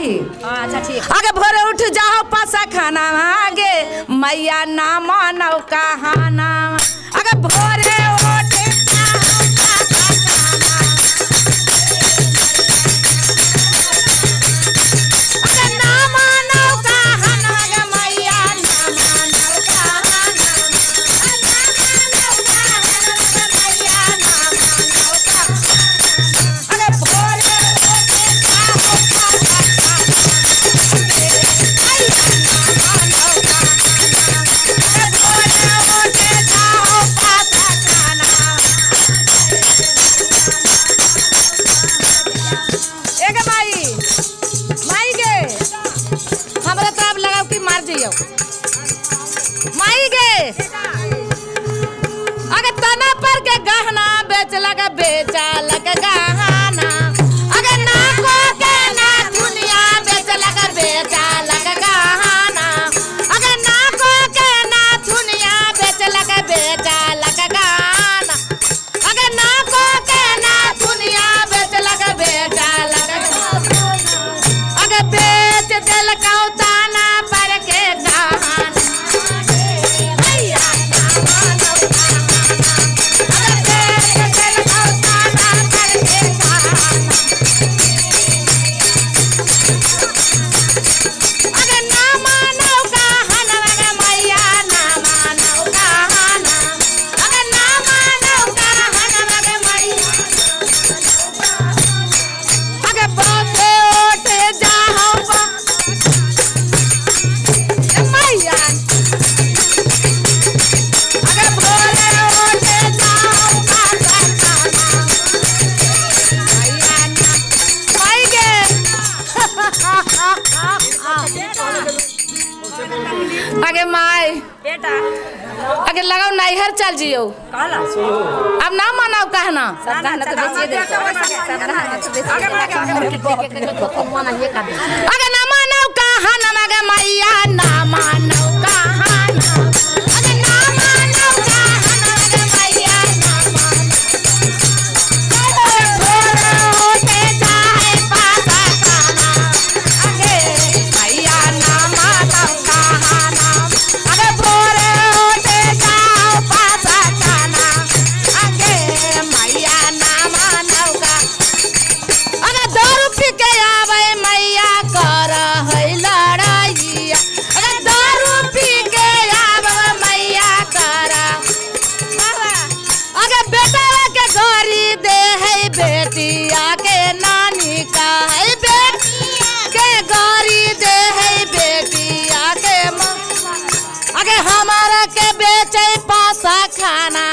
माही। अच्छा ठीक। आगे भोरे उठ जाओ पासा खाना आगे मैया ना मानव कहाना। आगे भोरे उठ जाओ पासा खाना आगे ना मानव कहाना आगे मैया ना मानव कहाना ना मानव कहाना मैया ना मानव कहाना। आगे भोरे उठ जाओ पासा माई गे अगे तना पर के गहना बेच लगा बेचा लगा गहना अगे नाको के ना दुनिया बेच लगा बेचा लगा गहना अगे नाको के ना दुनिया बेच लगा बेचा लगा गहना अगे नाको के ना दुनिया बेच लगा बेचा लगा अगे बेच दिल कौताना पर के गहना आगे माय बेटा आगे लगाओ नैहर चल जियो कहला अब ना मानव कहना सब कहना तो बेचिए दे सब कहना तो बेचिए आगे ना मानव कहना मगे मैया ना मानव कहना आगे ना मानव कहना मगे मैया ना मानव भोरे होते जाए पासा खाना आगे मैया ना मानव कहना आगे भोरे होते जाओ पासा खाना आगे मैया ना मानव का अगे 2 रुपये के आवे मैया कर है लड़ाइया अगे 2 रुपये के आवे मैया कर अगे बेटा के गरी दे है बेटिया के नानी का है बेटिया के गरी दे है बेटिया के माँ अगे हमारा के बेचे पासा खाना